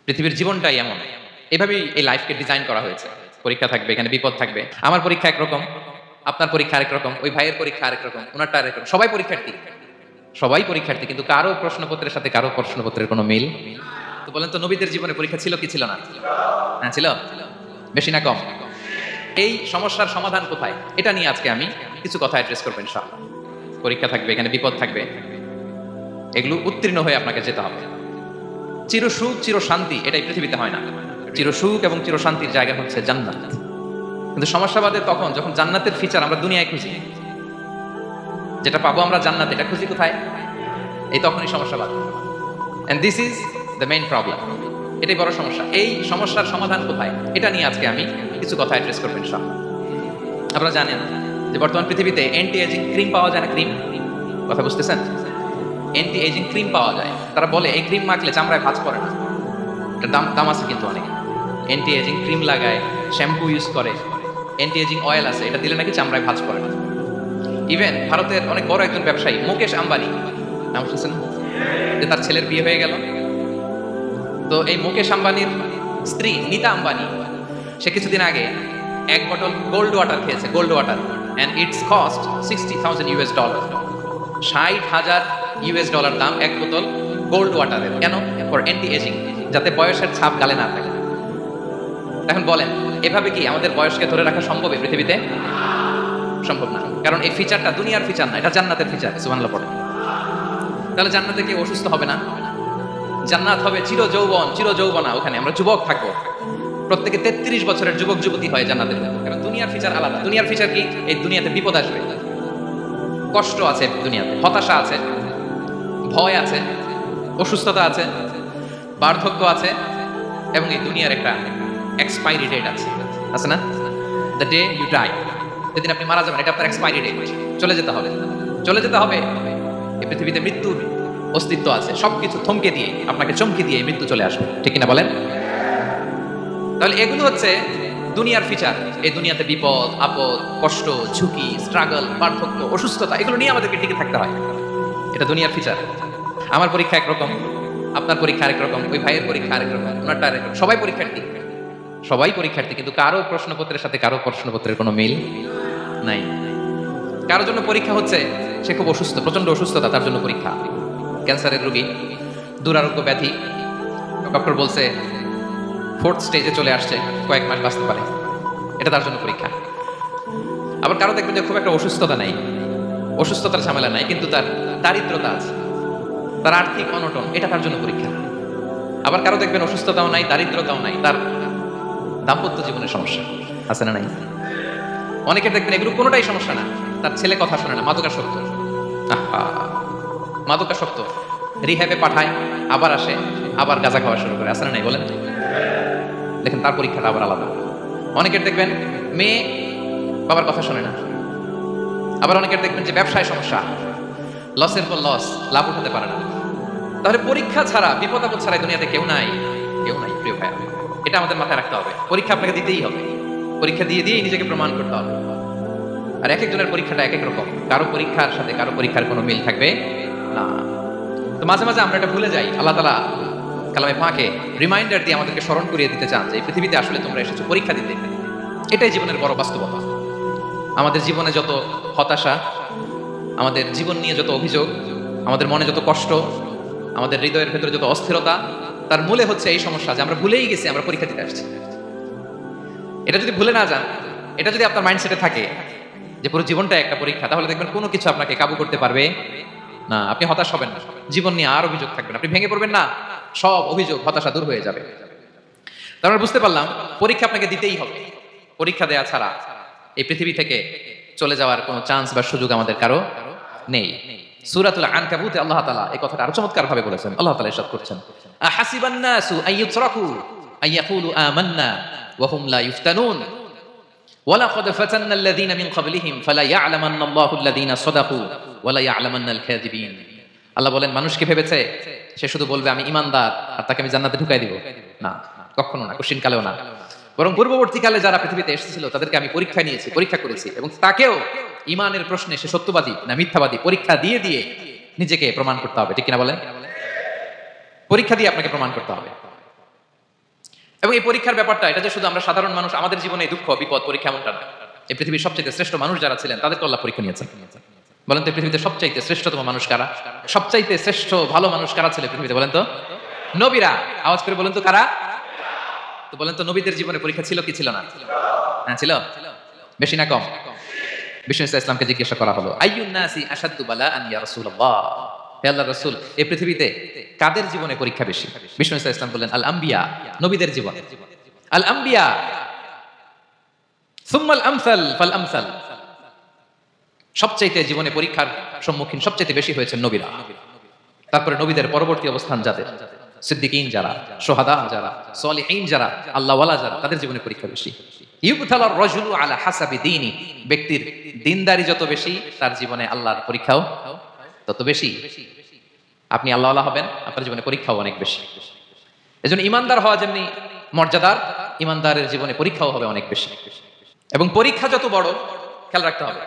পৃথিবীর জীবনটাই এমন, এভাবেই এই লাইফকে ডিজাইন করা হয়েছে। পরীক্ষা থাকবে, এখানে বিপদ থাকবে। আমার পরীক্ষা একরকম, আপনার পরীক্ষা আরেক রকম, ওই ভাইয়ের পরীক্ষা আরেক রকম, ওনারটা আরেক রকম। সবাই পরীক্ষার্থী, সবাই পরীক্ষার্থী, কিন্তু কারো প্রশ্নপত্রের সাথে কারো প্রশ্নপত্রের কোনো মিল। তো বলেন তো, নবীদের জীবনে পরীক্ষা ছিল কি ছিল না? হ্যাঁ ছিল। বেশি না কম? এই সমস্যার সমাধান কোথায়, এটা নিয়ে আজকে আমি কিছু কথা অ্যাড্রেস করবো ইনশাআল্লাহ। পরীক্ষা থাকবে, এখানে বিপদ থাকবে, এগুলো উত্তীর্ণ হয়ে আপনাকে যেতে হবে। চিরসুখ চির শান্তি এটাই পৃথিবীতে হয় না। চিরসুখ এবং চির শান্তির জায়গা হচ্ছে জান্নাত। কিন্তু সমস্যা বাদে তখন যখন জান্নাতের ফিচার আমরা দুনিয়ায় খুঁজি, যেটা পাবো আমরা জান্নাত, এটা খুঁজি কোথায়? এই তখনই সমস্যা বাদে। And this is the main problem. এটাই বড় সমস্যা। এই সমস্যার সমাধান কোথায়, এটা নিয়ে আজকে আমি কিছু কথা অ্যাড্রেস করবো ইনশাআল্লাহ। আপনারা জানেন যে বর্তমান পৃথিবীতে অ্যান্টি এজিং ক্রিম পাওয়া যায় না? ক্রিম, কথা বুঝতেছেন? অ্যান্টি এজিং ক্রিম পাওয়া যায়। তারা বলে এই ক্রিম মাখলে চামড়ায় ভাঁজ পড়ে না। এটা দাম আছে কিন্তু অনেক। অ্যান্টি এজিং ক্রিম লাগায়, শ্যাম্পু ইউজ করে, অ্যান্টি এজিং অয়েল আছে, এটা দিলে নাকি চামড়ায় ভাঁজ পড়ে না। ইভেন ভারতের অনেক বড় একজন ব্যবসায়ী মুকেশ আম্বানি, নাম শুনছেন? যে তার ছেলের বিয়ে হয়ে গেল। তো এই মুকেশ আম্বানির স্ত্রী নীতা আম্বানি, সে কিছুদিন আগে এক বটল গোল্ড ওয়াটার খেয়েছে, gold water, and its cost $60,000। $60,000 দাম এক বোতল গোল্ড ওয়াটারের। কেন? ফর অ্যান্টি এজিং, যাতে বয়সের ছাপ গালে না থাকে। এখন বলেন, এভাবে কি আমাদের বয়সকে ধরে রাখা সম্ভব এই পৃথিবীতে? সম্ভব না, কারণ এই ফিচারটা দুনিয়ার ফিচার না, এটা জান্নাতের ফিচার। সুবহানাল্লাহ পড়ে। তাহলে জান্নাতে কেউ অসুস্থ হবে না। জান্নাত হবে চির যৌবন, চির যৌবনা। ওখানে আমরা যুবক থাকবো, প্রত্যেকে 33 বছরের যুবক যুবতী হয় জান্নাতের। কারণ দুনিয়ার ফিচার আলাদা। দুনিয়ার ফিচার কি? এই দুনিয়াতে বিপদ আসবে, কষ্ট আছে দুনিয়াতে, হতাশা আছে, ভয় আছে, অসুস্থতা আছে, বার্ধক্য আছে, এবং এই দুনিয়ার একটা এক্সপায়ারি ডেট আছে না? দ্য ডে ইউ ডাই, যেদিন আপনি মারা যাবেন, এটা আপনার এক্সপায়ারি ডেট। চলে যেতে হবে, চলে যেতে হবে। এই পৃথিবীতে মৃত্যুর অস্তিত্ব আছে। সবকিছু থমকে দিয়ে, আপনাকে চমকে দিয়ে মৃত্যু চলে আসবে, ঠিক কিনা বলেন? তাহলে এগুলো হচ্ছে দুনিয়ার ফিচার। এই দুনিয়াতে বিপদ আপদ, কষ্ট, ঝুঁকি, স্ট্রাগল, পার্থক্য, অসুস্থতা, এগুলো নিয়ে আমাদেরকে টিকে থাকতে হয়। এটা দুনিয়ার ফিচার। আমার পরীক্ষা একরকম, আপনার পরীক্ষা আরেক রকম, ওই ভাইয়ের পরীক্ষা আরেক রকম, ওনারটা আরেক রকম। সবাই পরীক্ষার্থী, সবাই পরীক্ষার্থী, কিন্তু কারো প্রশ্নপত্রের সাথে কারো প্রশ্নপত্রের কোনো মিল নাই। কারোর জন্য পরীক্ষা হচ্ছে সে খুব অসুস্থ, প্রচন্ড অসুস্থতা, তার জন্য পরীক্ষা। ক্যান্সারের রোগী, দুরারোগ্য ব্যাধি, ডক্টর বলছে 4th স্টেজে চলে আসছে, কয়েক মাস বাঁচতে পারে, এটা তার জন্য পরীক্ষা। আবার কারো দেখবেন যে খুব একটা অসুস্থতা নাই, অসুস্থতার ঝামেলা নাই, কিন্তু তার দারিদ্রতা আছে, তার আর্থিক অনটন, এটা তার জন্য পরীক্ষা। আবার কারো দেখবেন অসুস্থতাও নাই, দারিদ্রতাও নাই, তার দাম্পত্য জীবনের সমস্যা আছে না নাই? অনেকের দেখবেন এগুলো কোনোটাই সমস্যা না, তার ছেলে কথা শোনে না, মাদকাসক্ত। মাদকাসক্ত, রিহ্যাবে পাঠায়, আবার আসে, আবার গাঁজা খাওয়া শুরু করে, আছে না নাই বলেন? দেখেন তার পরীক্ষাটা আবার আলাদা। অনেকের দেখবেন মেয়ে বাবার কথা শোনে না। আবার অনেকের দেখবেন যে ব্যবসায় সমস্যা, লসের পর লস, লাভ উঠাতে পারে না। তাহলে পরীক্ষা ছাড়া, বিপদ আপদ ছাড়া দুনিয়াতে কেউ নাই, কেউ নাই প্রিয় ভাই। এটা আমাদের মাথায় রাখতে হবে। পরীক্ষা আপনাকে দিতেই হবে, পরীক্ষা দিয়ে দিয়ে নিজেকে প্রমাণ করতে হবে। আর এক একজনের পরীক্ষাটা এক এক রকম, কারো পরীক্ষার সাথে কারো পরীক্ষার কোনো মিল থাকবে না। তো মাঝে মাঝে আমরা এটা ভুলে যাই। আল্লাহ তাআলা কালামে পাকে রিমাইন্ডার দিয়ে আমাদেরকে স্মরণ করিয়ে দিতে চান যে এই পৃথিবীতে আসলে তোমরা এসেছো পরীক্ষা দিতে। এটাই জীবনের বড় বাস্তবতা। আমাদের জীবনে যত হতাশা, আমাদের জীবন নিয়ে যত অভিযোগ, আমাদের মনে যত কষ্ট, আমাদের হৃদয়ের ভেতরে যত অস্থিরতা, তার মূলে হচ্ছে এই সমস্যা যে আমরা ভুলেই গেছি আমরা পরীক্ষা দিতে আসছি। এটা যদি ভুলে না যান, এটা যদি আপনার মাইন্ডসেটে থাকে যে পুরো জীবনটা একটা পরীক্ষা, তাহলে দেখবেন কোনো কিছু আপনাকে কাবু করতে পারবে না। আপনি হতাশ হবেন না, জীবন নিয়ে আর অভিযোগ থাকবে না, আপনি ভেঙে পড়বেন না, সব অভিযোগ হতাশা দূর হয়ে যাবে। তারপর বুঝতে পারলাম পরীক্ষা আপনাকে দিতেই হবে। পরীক্ষা দেয়া ছাড়া এই পৃথিবী থেকে চলে যাওয়ার কোনো চান্স বা সুযোগ আমাদের কারো নেই। সূরাতুল আনকাবুতে আল্লাহ তাআলা এই কথাটা আরো চমৎকার ভাবে বলেছেন। আল্লাহ তাআলা ইরশাদ করছেন, আহাসিবান নাসু আইয়ুতরাকু আইয়াকুলু আমান্না ওয়া হুম লা ইফতানুন ওয়ালাকাদ ফাতান্নাল্লাযীনা মিন ক্বাবলিহিম ফালা ইয়া'লামান্নাল্লাহু আল্লাযীনা সাদাকু ওয়া লা ইয়া'লামান্নাল কাযিবিন। আল্লাহ বলেন, মানুষ কি ভেবেছে সে শুধু বলবে আমি ঈমানদার আর তাকে আমি জান্নাতে ঢুকাই দিব? না, কখনো না, কোশ্চিন কালেও না। বরং পূর্ববর্তীকালে যারা পৃথিবীতে এসেছিল তাদেরকে আমি পরীক্ষা নিয়েছি, পরীক্ষা করেছি, এবং তাকেও ঈমানের প্রশ্নে সে সত্যবাদী না মিথ্যাবাদী পরীক্ষা দিয়ে দিয়ে নিজেকে প্রমাণ করতে হবে, ঠিক কিনা বলেন? পরীক্ষা দিয়ে আপনাকে প্রমাণ করতে হবে। এবং এই পরীক্ষার ব্যাপারটা এটা যে শুধু আমরা সাধারণ মানুষ আমাদের জীবনে দুঃখ বিপদ পরীক্ষা এমনটা না। এই পৃথিবীর সবচেয়ে শ্রেষ্ঠ মানুষ যারা ছিলেন তাদেরকে আল্লাহ পরীক্ষা নিয়েছেন। বলেন তো পৃথিবীতে সবচাইতে শ্রেষ্ঠতম মানুষ কারা? সবচাইতে শ্রেষ্ঠ ভালো মানুষ কারা ছিল পৃথিবীতে? বলেন তো নবীরা। আওয়াজ করে বলেন তো কারা? তো বলেন তো নবীদের জীবনে পরীক্ষা ছিল কি ছিল না? হ্যাঁ ছিল। বেশি না কম? বিষ্ণু ইসলামকে জিজ্ঞাসা করা হলো, আইয়ুন নাসি আশাদ্দু বালাআন ইয়া রাসূলুল্লাহ, হে আল্লাহর রাসূল এই পৃথিবীতে কাদের জীবনে পরীক্ষা বেশি? বিষ্ণু ইসলাম বললেন, আল আম্বিয়া, নবীদের জীবন। আল আম্বিয়া সুম্মাল আমসাল ফাল আমসাল, সবচাইতে জীবনে পরীক্ষার সম্মুখীন সবচাইতে বেশি হয়েছে নবীরা। তারপরে নবীদের পরবর্তী অবস্থান যাদের, সিদ্দিকিন যারা, সোহাদা যারা, সলিহিন যারা, আল্লাহওয়ালা যারা, তাদের জীবনে পরীক্ষা বেশি। ইউবতালার রাজুলু আলা হাসাবি দীনি, ব্যক্তির দিনদারি যত বেশি তার জীবনে আল্লাহর পরীক্ষাও তত বেশি। আপনি আল্লাহওয়ালা হবেন, আপনার জীবনে পরীক্ষাও অনেক বেশি। এজন্য ইমানদার হওয়া যেমনি মর্যাদার, ইমানদারের জীবনে পরীক্ষাও হবে অনেক বেশি। এবং পরীক্ষা যত বড়, খেয়াল রাখতে হবে,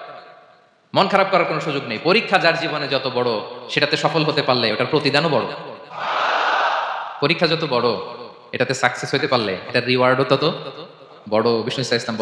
মন খারাপ করার কোনো সুযোগ নেই। পরীক্ষা যার জীবনে যত বড়, সেটাতে সফল হতে পারলে ওটার প্রতিদানও বড়। পরীক্ষা যত বড়, এটাতে সাকসেস হতে পারলে এটার রিওয়ার্ডও তত বড়। বিষ্ণু ইসলাম